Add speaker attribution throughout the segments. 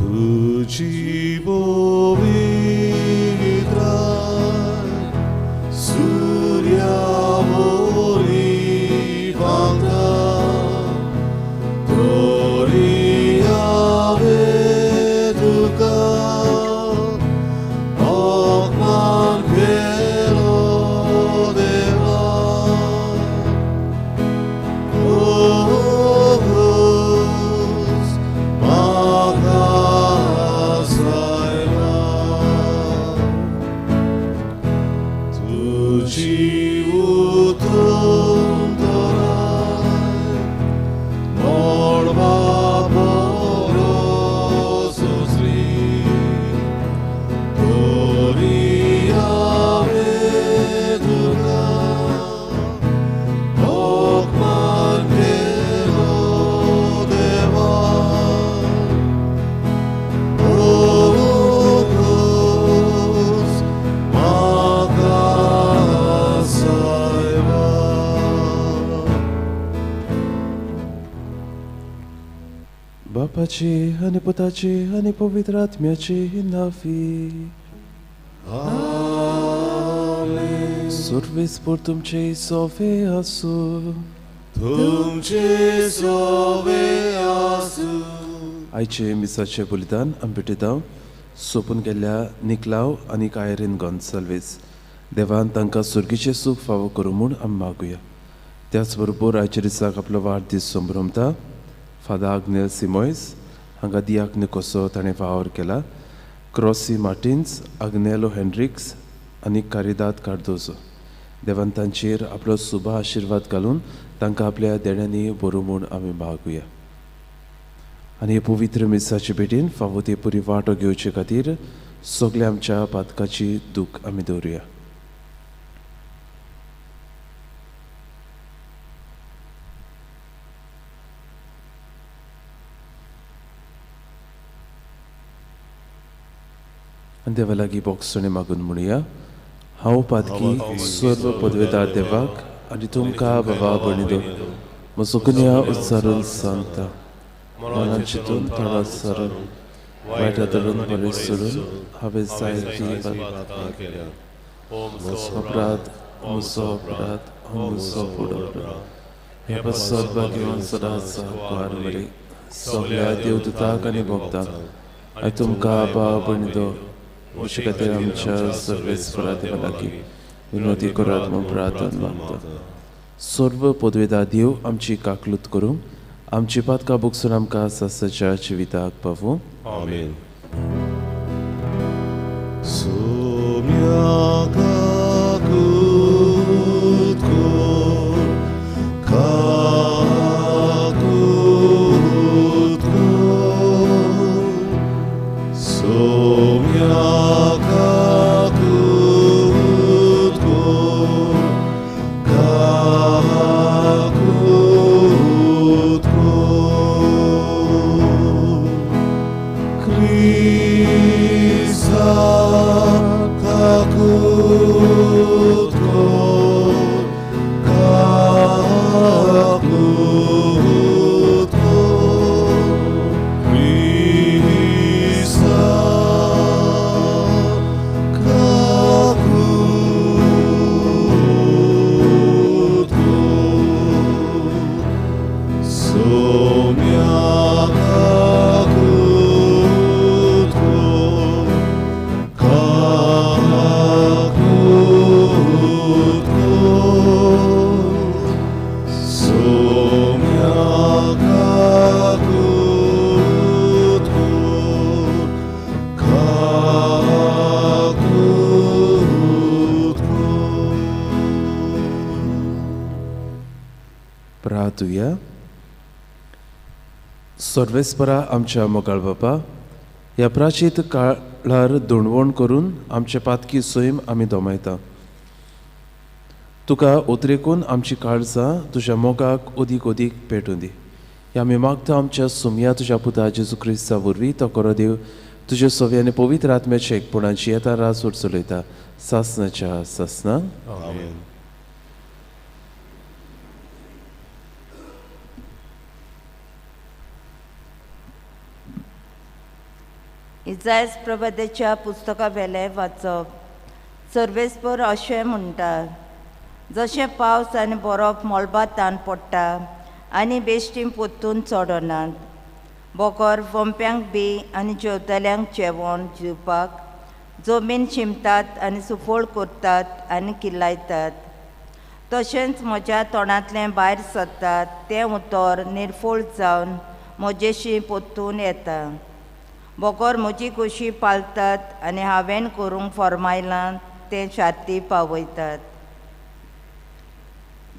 Speaker 1: तुझी पवित्र सूर्यावरी वांगा तोरी आवे तुका अपमान केलो देवा
Speaker 2: बापाची आणि पुताची आणि पवित्र आत्म्याची नावी सर्वेस्पर तुमचे सोवे आसू
Speaker 1: तुमचे सोवे आसू
Speaker 2: आयचे मिसाचे बलिदान आमी भेटयता सोपून गेल्ल्या निकलाव आनी कायरीन गॉन्साल्वीस देवान तांकां सुर्गीचें सूख फावो करूं म्हूण आमी मागुया. त्याच बरोबर आयच्या दिसाक आपलो वाडदीस संभ्रमता फादर आग्नेल सिमोयस हांगा दियाक कसो ताणें वावर केला. क्रॉसी मार्टिन्स, आग्नेलो हेनरिक्स आनी कारिदाद कार्दोजो देवान तांचेर आपलो शुभ आशिर्वाद घालून तांकां आपल्या देण्यांनी बरो म्हूण आमी मागुया. आनी हे पवित्र मिसाचे भेटेन फावो ते पुरी वांटो घेवचे खातीर सगल्या आमच्या पातकाची दूख आमी दवरुया. आनी देवा लागीं बोगसणे मागून म्हणुया. हांव पातकी सर्व पदवेदार देवाक आनी तुमकां बाबा भणिदो म्हजो कन्या उत्सारून सांगता मनान चिंतून तोंडात सारून वायट धरून बरें सोडून हांवें जायती अपराध म्हजो फुडो हे सद्भाग घेवन सदांच कुवार बरी सगळ्या देवदूतांक आनी भक्तांक हांवें तुमकां बाबा भणिदो अशे खातीर आमच्या सर्वेस्परा देवा लागीं विनोदी करात म्हूण प्रार्थना मागता. सर्व पदवेदार देव आमची काकलूत करूं आमची पातकां भोगसून आमकां ससाच्या जिविताक पावूं.
Speaker 1: आमेन. सोम्या काकूत कोर काकूत कोर सोम्या काकूत कोर काकूत कोर Krista काकूत कोर काकूत कोर Krista काकूत कोर सोम्या काकूत कोर काकूत कोर सोम्या काकूत कोर काकूत कोर.
Speaker 2: प्रार्थुया. सर्वेस्परा आमच्या मोगाळ बापा ह्या प्राचीत काळार दोणवण करून आमचे पातकी सैम आमी दोमायता. तुका ओतरेकून आमची काळजां तुज्या मोगाक ओदीक ओदीक पेटूं दी. हे आमी मागता आमच्या सुमया तुज्या पुता जेजू क्रिस्ता वरवीं तो कोरो देव तुजे सोवे आनी पवित्र आत्म्याच्या एकपणाची येता रास उर चलयता सासनाच्या सासना.
Speaker 1: आमेन.
Speaker 3: इजायस प्रभदेच्या पुस्तका वेले वाचप. सर्वेस्पर अशें म्हणटा, जशें पावस आनी बरोप मोलबातान पडटा आनी बेश्टी पोत्तून चडनात. बोकोर वंप्यांक बी आनी जेवतल्यांक जेवण दिवपाक जमीन शिंपतात आनी सुफोळ करतात आनी किल्लायतात. तशेंच म्हज्या तोंडांतलें भायर सरतात तें उतर निर्फोळ जावन म्हजेशी पोत्तून येता. बोकोर म्हजी कुशी पालतात आनी हांवें करूंक फरमायलां तें शार्ती पावयतात.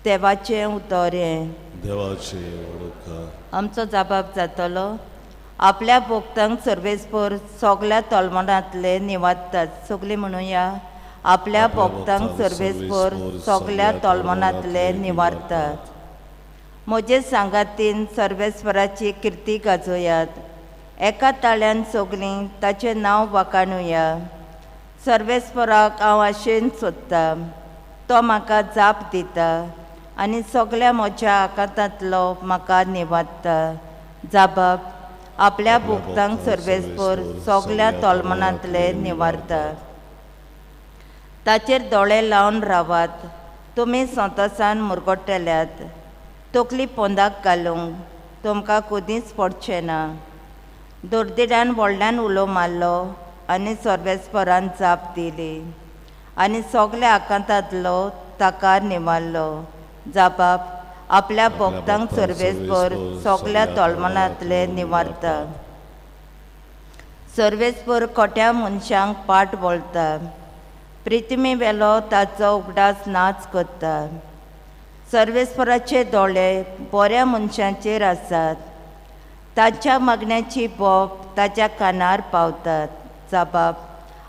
Speaker 3: देवाचें उतर हें.
Speaker 1: देवाचे वडका.
Speaker 3: आमचो जबाब जातलो, आपल्या भोगतांक सर्वेस्पर सगल्या तोलमनांतले निवाडटात. सगळीं म्हणुया, आपल्या भोगतांक सर्वेस्पर सगल्या तोलमनांतले निवाडटात. म्हजे सांगातीन सर्वेस्पराची किर्ती गाजोयात. एका ताळ्यान सगळीं ताचें नांव वाखाणुया. सर्वेस्पराक हांव आशेन सोदतां. तो म्हाका जाप दिता आनी सगल्या म्हज्या आकांतांतलो म्हाका निवाडटा. जाबाब, आपल्या भोगतांक सर्वेस्पर सगल्या तोलमनांतले निवाडटा. ताचेर दोळे लावन रावात. तुमी संतोसान मुरगोडटल्यात. तकली पोंदाक घालूंक तुमकां कदींच पडचें ना. दोर्दिड्यान व्हडल्यान उलो मारलो आनी सर्वेस्परान जाप दिली आनी सगल्या आकांतांतलो ताका निवाडलो. जाबाब, आपल्या भोगतांक सर्वेस्पर सगल्या तोलमनांतले निवाडटा. सर्वेस्पर खोट्या मनशांक पाट बोलता. प्रिथिवी वेलो ताचो उगडास नाच करता. सर्वेस्पराचे दोळे बऱ्या मनशांचेर आसात. ताच्या मागण्याची बोब ताच्या कानार पावतात. जाबाब,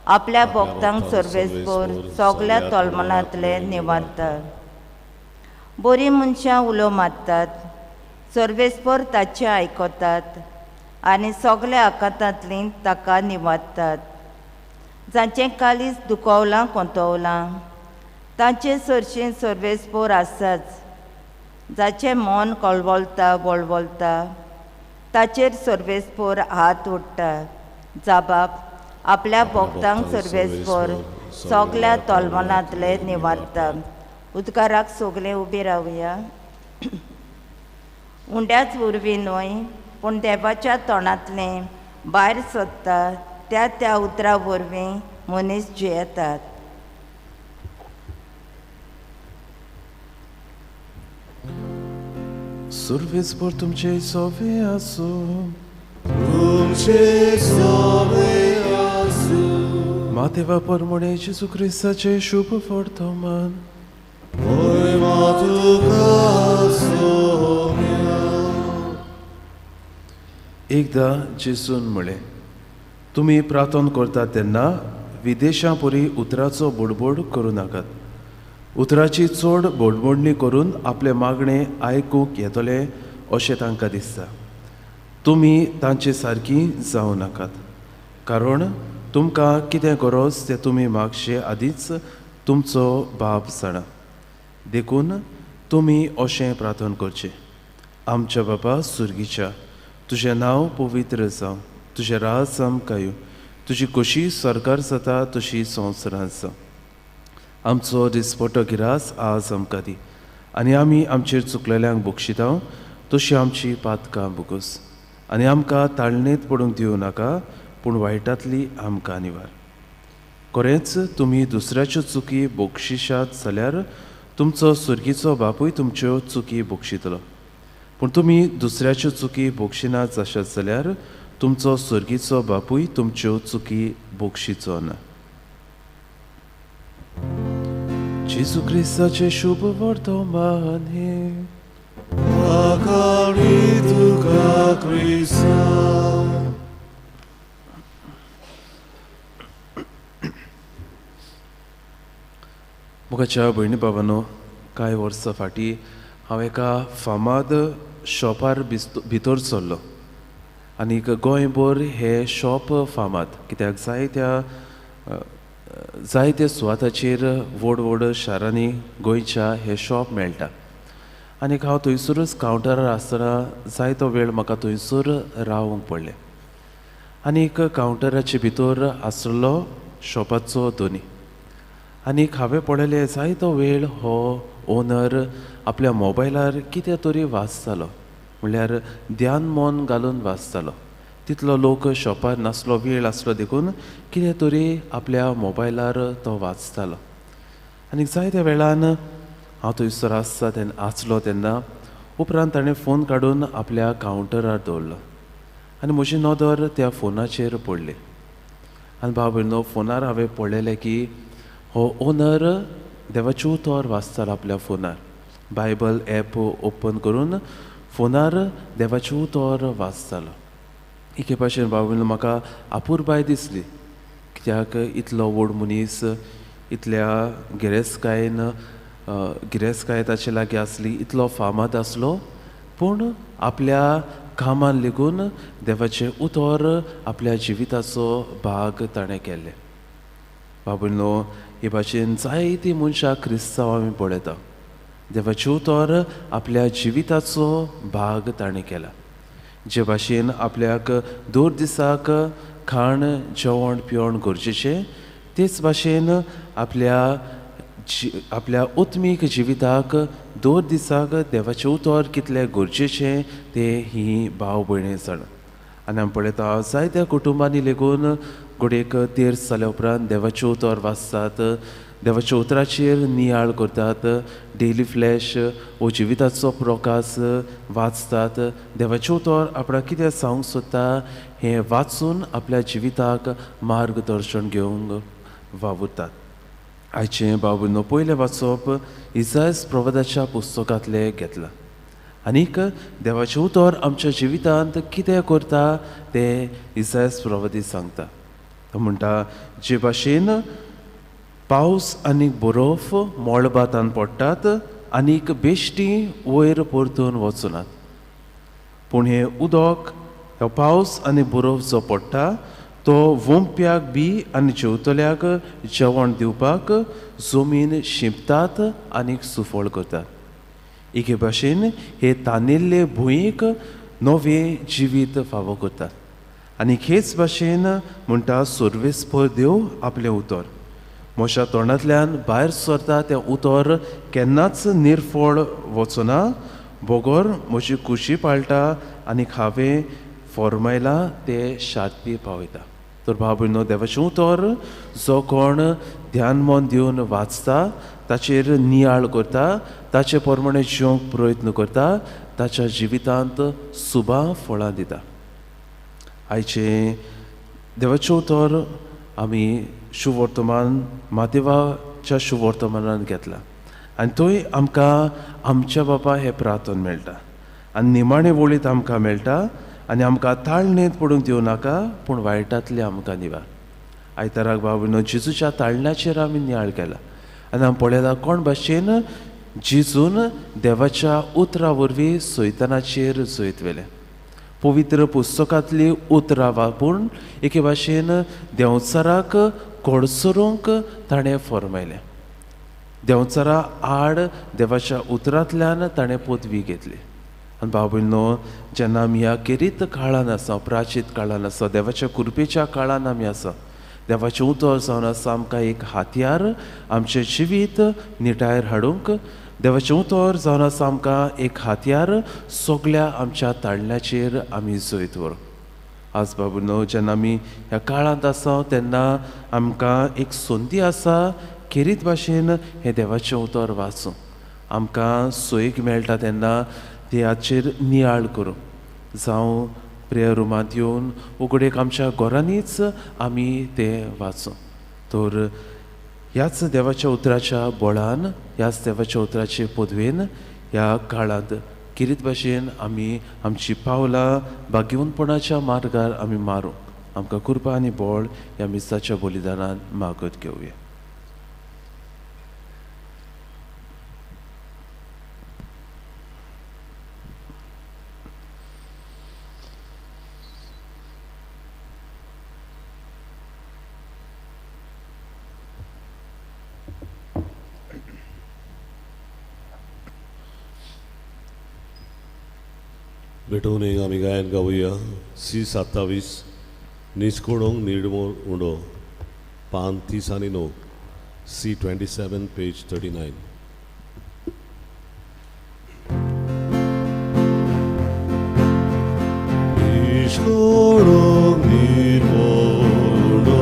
Speaker 3: आपल्या भोगतांक सर्वेस्पर सगल्या तोलमनांतले निवाडटा. बरीं मनशां उलो मारतात. सर्वेस्पर ताचें आयकतात आनी सगल्या आकांतांतलीं ताका निवाडटात. जांचें काळीज दुखवलां कोंतवलां तांचे सरशीं सर्वेस्पर आसाच. जाचें मन कळवळटा वळवळटा ताचेर सर्वेस्पर हात ओडटा. जाबाब, आपल्या भोगतांक सर्वेस्पर सगल्या तोलमनांतले निवाडटा. उदकाराक सगळें उबी रावया. उंड्याच उरवी न्हय, पूण देवाच्या तोंडांतलें भायर सरता त्या उतरा वरवीं मनीस जियेतात.
Speaker 2: सर्वेस्पर तुमचे सोवे आसूं.
Speaker 1: तुमचे सोवे आसूं.
Speaker 2: मातेवा परमणे जेजू क्रिस्ताचे शुभ वर्तमान.
Speaker 1: होय तुका सोम्या.
Speaker 2: एकदां जेजून म्हळें, तुमी प्रार्थना करतात तेन्ना विदेशां परी उतराचो बोडबोड करूं नाकात. उतराची चड बोडबोडणी करून आपले मागणें आयकूंक येतले अशें तांकां दिसता. तुमी तांचे सारकीं जावं नाकात, कारण तुमकां कितें गरज तें तुमी मागचे आदींच तुमचो बाब जाणा. देखून तुमी अशें प्रार्थना करचें: आमच्या बाबा सुर्गीच्या, तुजें नांव पवित्र जावं, तुजें राज आमकां येवं, तुजी कशी सरकार जाता तशी संवसारांत जावं. आमचो दिसपट्टो गिरास आज आमकां दी, आनी आमी आमचेर चुकलेल्यांक बक्षिता तशी आमची पातकां बुगोस. आनी आमकां ताळणेंत पडूंक दिवं नाका, पूण वायटांतली आमकां निवार. खरेंच तुमी दुसऱ्याच्यो चुकी बक्षिशात जाल्यार तुमचो सुर्गीचो बापूय तुमच्यो चुकी बक्षितलो. पूण तुमी दुसऱ्याच्यो चुकी बक्षिनात आसत जाल्यार तुमचो सुर्गीचो बापूय तुमच्यो चुकी बक्षिचो ना. जेजू क्रिस्ताचे शुभ वर्तमान हे.
Speaker 1: आकाळी तुका क्रिस्ता.
Speaker 2: मुखाच्या भयणी बाबांनो, कांय वर्सां फाटीं हांव एका फामाद शॉपार भितर सरलो. आनीक गोंयभर हे शॉप फामाद, कित्याक जायत्या सुवाताचेर व्हड व्हड शारांनी गोंयच्या हे शॉप मेळटा. आनीक हांव थंयसरूच कावंटरार आसतना जायतो वेळ म्हाका थंयसर रावूंक पडलें. आनीक कावंटराचे भितर आसलो शॉपाचो दोनी. आनीक हांवें पळयलें जायतो वेळ हो ओनर आपल्या मोबायलार कितें तरी वाचतालो, म्हणल्यार ध्यान मन घालून वाचतालो. तितलो लोक शॉपार नासलो, वेळ आसलो देखून कितें तरी आपल्या मोबायलार तो वाचतालो. आनीक जायत्या वेळान हांव थंयसर आसलो तेन्ना उपरांत ताणें फोन काडून आपल्या कावंटरार दवरलो आनी म्हजी नदर त्या फोनाचेर पडली. आनी भाव भयणो, फोनार हांवें पळयलें की हो ओनर देवाचे उतर वाचतालो आपल्या फोनार. बायबल ऍप ओपन करून फोनार देवाचे उतर वाचतालो. एके भाशेन भाव भयणो, म्हाका आपुरबाय दिसली, कित्याक इतलो व्हड मनीस इतल्या गिरेस्तकाये ताचे लागीं आसली, इतलो फामाद आसलो, पूण आपल्या कामान लेगून देवाचें उतर आपल्या जिविताचो भाग ताणें केल्ले. भाव भयणो, हे भाशेन जायतीं मनशां क्रिस्तांव आमी पळयता, देवाचें उतर आपल्या जिविताचो भाग ताणें केला. जे भाशेन आपल्याक दर दिसाक खाण जेवण पिवण गरजेचें, तेच भाशेन आपल्या उत्मीक जिविताक दर दिसाक देवाचें उतर कितलें गरजेचें तें ही भाव भयणी जाण. आनी आमी पळयता जायत्या कुटुंबांनी लेगून घोडेक तेर्स जाल्या उपरांत देवाचें उतर वाचतात, देवाच्या उतराचेर नियाळ करतात, डेली फ्लॅश वो जिविताचो प्रकाश वाचतात. देवाचें उतर आपणाक कितें सांगूंक सोदता हें वाचून आपल्या जिविताक मार्गदर्शन घेवंक वावुरतात. आयचें भाव भयणो, पयलें वाचप इसायास प्रवादाच्या पुस्तकांतलें घेतलां. आनीक देवाचें उतर आमच्या जिवितांत कितें करता तें इसायास प्रवादी सांगता. तो म्हणटा, जे भाशेन पावस आनीक बरोफ मळबातान पडटात आनीक बेश्टी वयर परतून वचनात, पूण हें उदक, हो पावस आनी बरोफ जो पडटा तो वोंप्याक बी आनी जेवतल्याक जेवण दिवपाक जमीन शिंपतात आनीक सुफळ करतात. एके भाशेन हे तानिल्ले भुंयेक नवें जिवीत फावो करतात. आनी हेच भाशेन म्हणटा सर्वेस्पर देव आपलें उतर म्हज्या तोंडांतल्यान भायर सरता तें उतर केन्नाच निर्फळ वचना. बोगोर म्हजी खुशी पाळटा आनीक हांवें फॉर्मायला तें शांती पावयता. तर भाव भयणो, देवाचें उतर जो कोण ध्यान मन दिवन वाचता, ताचेर नियाळ करता, ताचे प्रमाणे जिवंक प्रयत्न करता, ताच्या जिवितांत सुबां फळां दिता. आयचें देवाचें उतर आमी शुवर्तमान मादेवाच्या शुवर्तमानान घेतला आनी थंय आमकां आमच्या बाबा हें प्रार्थन मेळटा आनी निमाणे वळीत आमकां मेळटा आनी आमकां ताळणेंत पडूंक दिवं नाका, पूण वायटांतले आमकां निवार. आयताराक भाव भयणो, जेजूच्या ताळण्याचेर आमी नियाळ केला आनी आमी पळयला कोण भाशेन जेजून देवाच्या उतरा वरवीं सैतानाचेर जैत वेलें. पवित्र पुस्तकांतलीं उतरां वापून एके भाशेन देंवचाराक कोडसरूंक ताणें फॉर्मायलें. देंवचारा आड देवाच्या उतरांतल्यान ताणें पदवी घेतली. आनी भाव भयणो, जेन्ना आमी ह्या किरीत काळान आसा, प्राचीत काळान आसा, देवाच्या कृपेच्या काळान आमी आसा, देवाचें उतर जावन आसा आमकां एक हातयार आमचें जिवीत निटायर हाडूंक. देवाचें उतर जावन आसा आमकां एक हातयार सगल्या आमच्या ताळण्याचेर आमी जैत व्हर. आज भाव भयणो, जेन्ना आमी ह्या काळांत आसा तेन्ना आमकां एक संदी आसा खेरीत भाशेन हें देवाचें उतर वाचूं. आमकां सोयीक मेळटा तेन्ना देवाचेर नियाळ करूं, जावं प्रेयर रुमांत येवन उगडेक आमच्या घरांनीच आमी तें वाचूं. तर ह्याच देवाच्या उतराच्या बळान, ह्याच देवाच्या उतराचे पदवेन ह्या काळांत किरीत भाशेन आमी आमची पावलां भाग्यवंतपणाच्या मार्गार आमी मारूं. आमकां कृपा आनी बळ ह्या मिसाच्या बलिदानान मागत घेवया.
Speaker 1: भेटून एक आमी गायन गावुया. C27 Niskodong Nirmor Undo, Pan Tisanino, C27, page 39. Niskodong Nirmor Undo,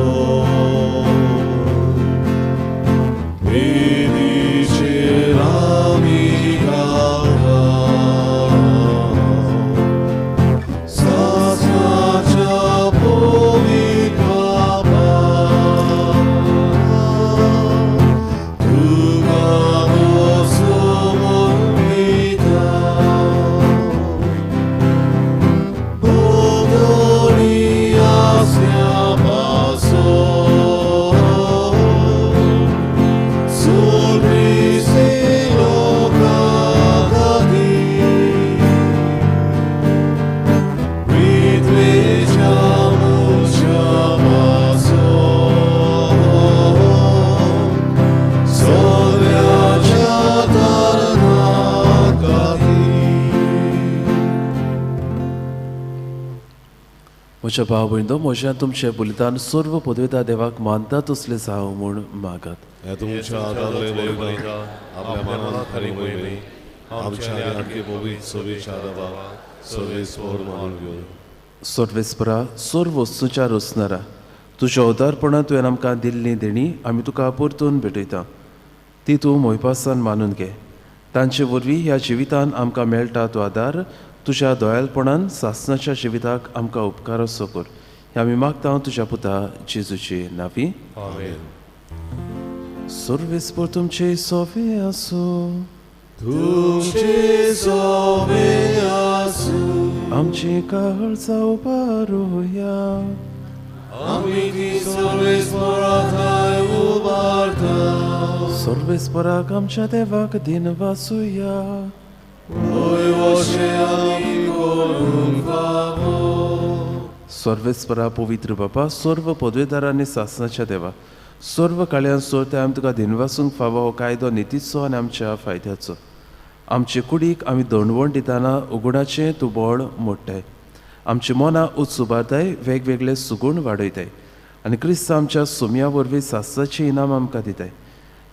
Speaker 2: म्हज्या भाव भयणो म्हज्या तुमचे बलिदान सर्व पदवेदार देवाक मानतात तसले जावं म्हूण मागात.
Speaker 1: हे तुमच्या आदारले बलिदान आपल्या मनात खरी मोहिमे आमच्या आदके पवित्र सभेच्या रवा सर्वेस्वर मानून घेऊन
Speaker 2: सर्वेस्परा सर्व वस्तूंच्या रचणारा तुज्या उदारपणान तुवें आमकां दिल्ली देणी आमी तुका परतून भेटयता ती तूं मोयपासान मानून घे. तांचे वरवीं ह्या जिवितान आमकां मेळटा तो आदार तुज्या दोळालपणान सासणाच्या जिविताक आमकां उपकार असो कर. हें आमी मागता तुज्या पुता जेजूचे नांवी. सर्वेस्पर तुमचे सोवे आसूं.
Speaker 1: तुमचे सोवे आसूं.
Speaker 2: आमची काळजां उबारुया.
Speaker 1: आमी ती सर्वेस्परांताय उबारता.
Speaker 2: सर्वेस्पराक आमच्या देवाक दिन वासुया.
Speaker 1: होय अशें आमी करूंक फावो.
Speaker 2: सर्वेस्परा पवित्र बापा सर्व पदवेदारांनी सासणाच्या देवा सर्व काळ्यान सोरते आमी तुका दिनवासूंक फावो हो कायदो नितीचो आनी आमच्या फायद्याचो. आमचे कुडीक आमी दंडवण दितना उगडाचें तूं बोळ मोडटाय. आमची मनां उच उबारताय वेगवेगळे सुगूण वाडयताय आनी क्रिस्त आमच्या सुम्या वरवीं सासाचें इनाम आमकां दिताय.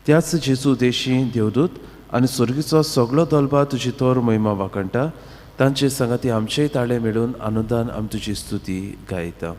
Speaker 2: त्याच जेजू देशी देवदूत आनी स्वर्गीचो सगळो दलबा तुजी तोर महिमा वाकणटा. तांचे सांगाती आमचेय ताळे मेळून आनंदान आमी तुजी स्तुती गायता.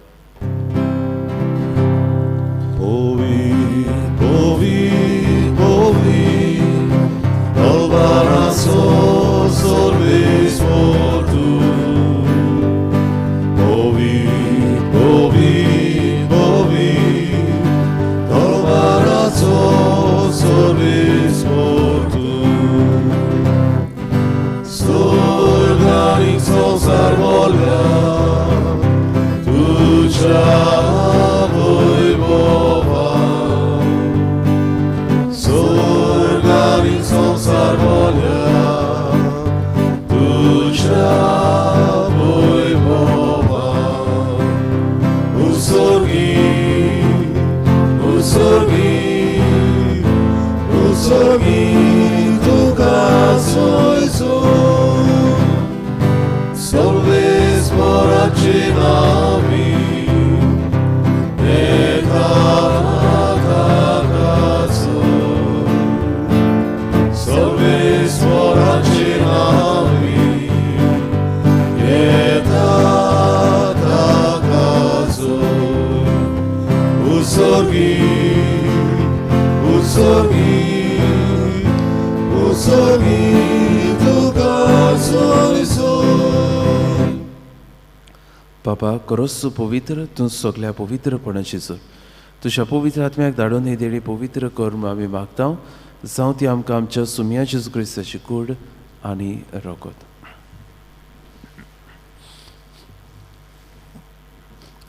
Speaker 2: बाबा खरोच पवित्र तूं सगळ्या पवित्रपणाची जोर तुज्या पवित्र आत्म्याक धाडून ही देणी पवित्र कर म्हूण आमी मागता. जावं ती आमकां आमच्या सुम्या जेजू क्रिस्ताची कूड आनी रोगत.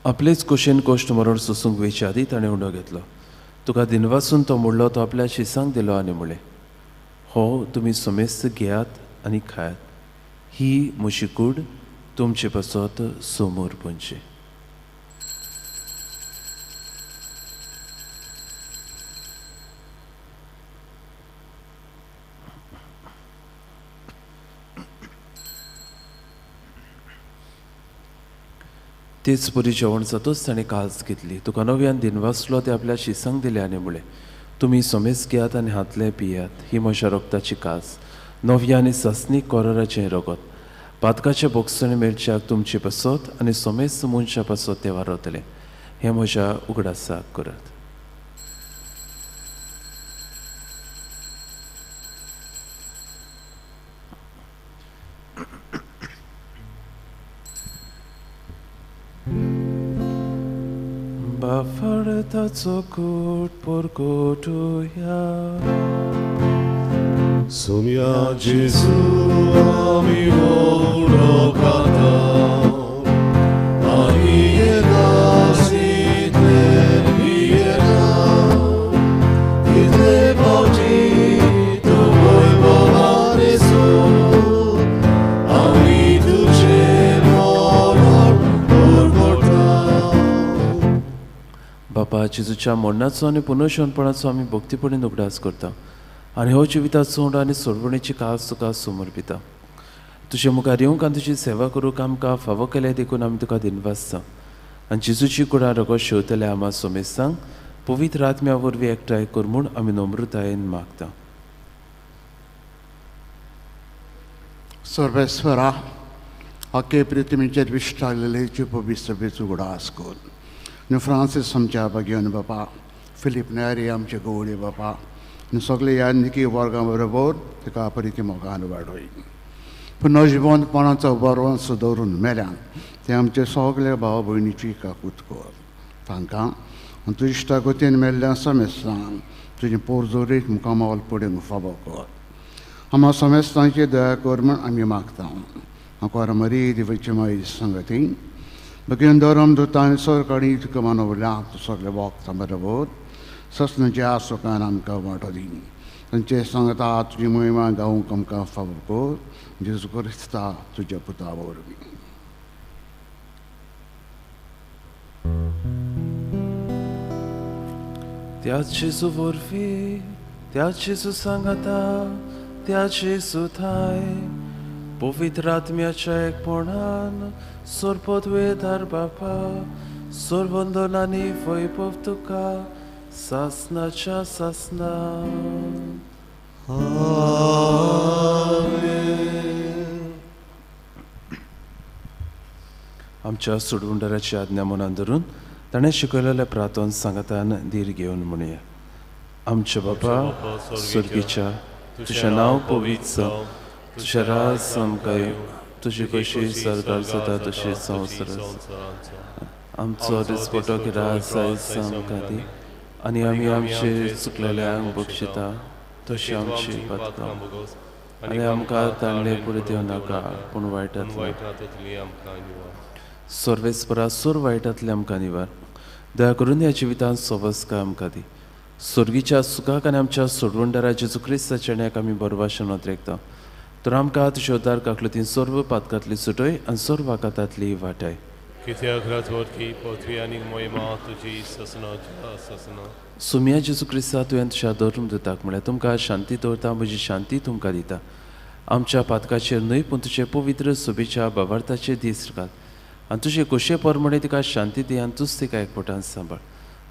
Speaker 2: आपलेच कुशीन कोश्ट मरण सोसूंक वेचे आदी ताणें उंडो घेतलो. तुका दिनवासून तो मोडलो तो आपल्या शिसांक दिलो आनी म्हणलें हो तुमी समेस्त घेयात आनी खायात. ही म्हजी कूड तुमचे पासत समोर पोंचे. तेच पुरी जेवण जातोच ताणें काल्स घेतली. तुका नव्यान दिनवासलो ते आपल्या शिसांक दिले आनी म्हळें, तुमी सोमेस घेयात आनी हातले पियात, ही म्हज्या रोगताची कास, नव्या आनी ससनीक कोराराचें रगत. पातकाचे बोगसणे मेळच्याक तुमची पसत आनी सोमेस मनशा पसत ते वारवतले. हें म्हज्या उगडासाक करात. Bafartaco kurt porkotuja.
Speaker 1: Sumia Jezu ami urokata, ani jedasite bijeda, idle bauti to boj bovarisu, ani tuce morar urkota.
Speaker 2: बापा जेजूच्या मरणाचो आनी पुनर्शोनपणाचो आमी भक्तीपणीन उगडास करता आनी हो जिविताचो सोड आनी सोडवणेची कास तुका समर्पिता. तुजे मुखार येवंक आनी तुजी सेवा करूंक आमकां फावो केले देखून आमी तुका दिनवासता आनी जेजूची कुडा रगत शेवतले आमा सोमेसांक पवित्र आत्म्या वरवीं एकठांय कर म्हूण आमी नम्रतायेन मागता.
Speaker 4: सर्वेस्वरा आखे प्रितीमेचेर विश्वासलेले पवित्र सभेचो उगडास कर. न्हू फ्रांसीस आमच्या बागेवन बापा, फिलीप नॅरी आमचे गवळी बापा, न्हू सगळे यान्निकी वर्गां बरोबर तिका परिती मोगान वाडोय. पुनर्जिवंतपणाचो बरवंस दवरून मेल्यान ते आमचे सगळे भाव भयणीची काकूत कर. तांकां तुज्या इश्टागतीन मेल्ल्या समेस्तांक तुजे पोरजोरीक मुखामाल पडूंक फावो कर. आम्हा समेस्तांची दया कर म्हूण आमी मागता. आंकार मरी दिवची माई संगती बगेन धरम दुतांनी सरकारी तुका मानवल्या सगळे वखदां बरोबर ससनाच्या सुखान आमकां वांटो दी. तांचे सांगता तुजी महिमा गावूंक आमकां फावो कर. जेजू क्रिस्ता तुज्या पुता वरवीं.
Speaker 2: त्याच जेजू वरवीं, त्याच जेजू सांगता, त्याच जेजू थाय, पवित्र आत्म्याच्या एकपणान सोरपोत वेदार बापा, सोरवंदन आनी वैभव तुका सासनाच्या सासना. आमच्या सुडवंडराची आज्ञा मनान धरून ताणें शिकयलेल्या प्रार्थन सांगतान धीर घेवन म्हणया. आमचे बापा सुर्गीच्या, तुजें नांव पवित्र जावं, तुजें राज समकाय, तुजी कशी सरकार जाता तशी संवसार. आमचो दिसपटो गिरास आयज आमकां दी आनी आमी आमचे चुकलेल्यांक बक्षिता तशी आमची पातकां, आनी आमकां ताणले पुढे देव नाका पूण वायटांतली आमकां निवार. सर्वेस्परा सोर वायटांतले आमकां निवार. दया करून ह्या जिवितांत सवस्का आमकां दी. सुर्गीच्या सुखाक आनी आमच्या सोडवंडरा जेजू क्रिस्ताच्या नेक आमी बरभाशेन वतरेकता. तर आमकां तुज्या उद्दार काकलुतीन सर्व पातकांतली सुटय आनी सर्व वाकातांतली वाटाय.
Speaker 1: कित्याक राजवट की पृथ्वी आनी महिमा तुजी ससना.
Speaker 2: सुम्या जेजू क्रिस्ता तुवें तुज्या धर्म दिताक म्हळ्यार तुमकां शांती दवरता, म्हजी शांती तुमकां दिता. आमच्या पातकाचेर न्हय पूण तुजे पवित्र सुबेच्या बाबार्थाचे दीस घाल आनी तुजे खोशे परमणे तिका शांती दी आनी तूंच तिका एकपटान सांबाळ.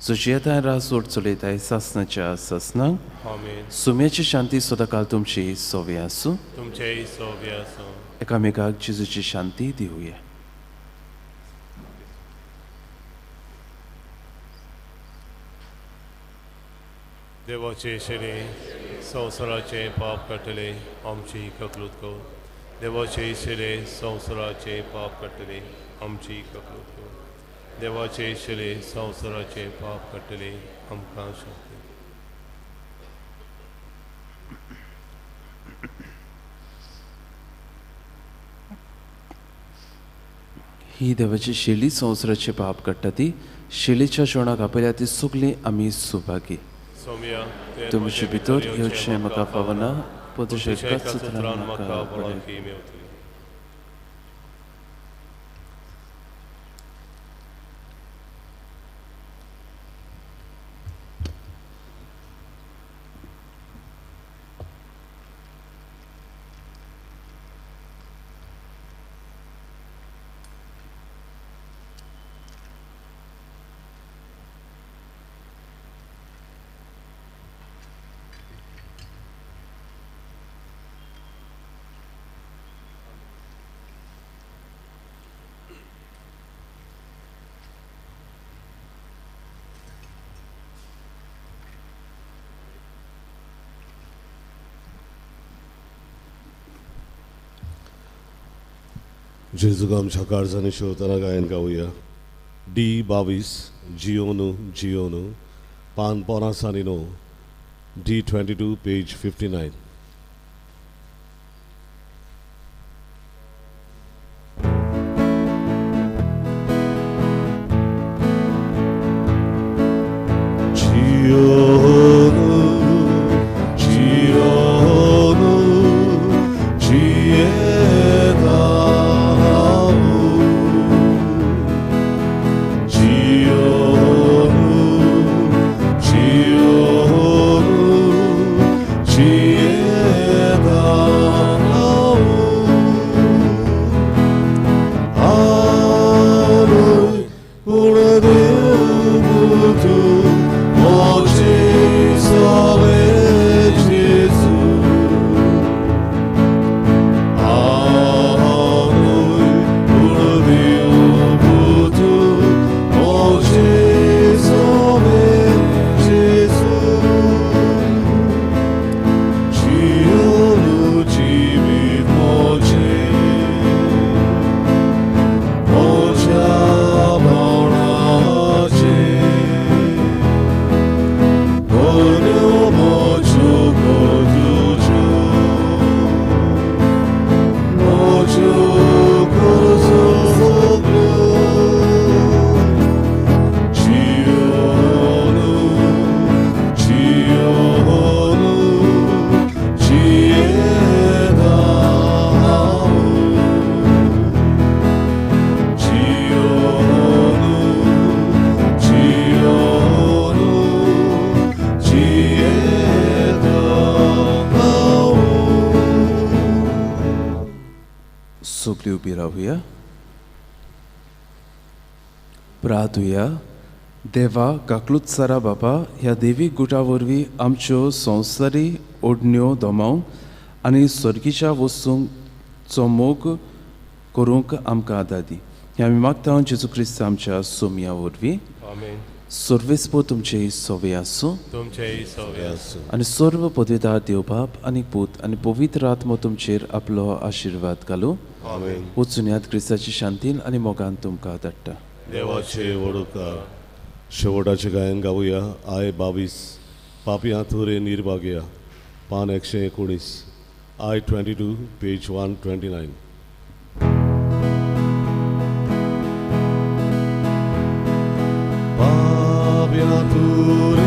Speaker 2: तुजी येताय रास सोड चलयताय सासनाच्या सासनांक. सुम्याची शांती सदांकाल तुमची सोवी आसूं. एकामेकाक जेजूची शांती दिवया.
Speaker 1: देवाचे शेरे संवसाराचे पाप काडटले आमची ककलूत कर. देवाचे शेरे संवसाराचे पाप काडटले आमची ककलूत कर. देवाचे शेरे संवसाराचे पाप काडटले आमकां शांती.
Speaker 2: ही देवाची शेली संवसाराचे पाप काडटा ती शेलीच्या जेवणाक आपयल्या ती सगळीं आमी सुभागी. तुमचे भितर येवचें म्हाका फावना, पूण तुजे एकाच सुत्रान म्हाका बळकी मेवतली.
Speaker 1: जेजुका आमच्या काळजांनी शिवताना गायन गाऊया. D22 जिओनू जिओनू पान पोरासानीनो D22 पेज 59.
Speaker 2: सोगली उबी रावया. प्रार्थुया. देवा काकलूत सारा बाबा ह्या देवीक गुटा वरवीं आमच्यो संवसारी ओडण्यो दोमावंक आनी स्वर्गीच्या वस्तूंचो मोग करूंक आमकां आदार दी. ह्या आमी मागता जेजू क्रिस्त आमच्या सोमया वरवीं.
Speaker 5: आमीन.
Speaker 2: सर्वेस्पो तुमचे सवे आसूं
Speaker 5: तुमचेय सवे आसूं.
Speaker 2: आनी सर्व पदवीदार देवबाप आनी पूत आनी पवित्र आत्मो तुमचेर आपलो आशिर्वाद घालूं.
Speaker 1: आमेन.
Speaker 2: वचून यात क्रिस्ताची शांतीन आनी मोगान तुमकां धाडटा.
Speaker 1: देवाचे वडोवकार. शेवटाचे गायन गाऊया. आय 22 पापियां थोरे निर्भाग्या पान 119 I-22 पेज 129. पापियां थोरे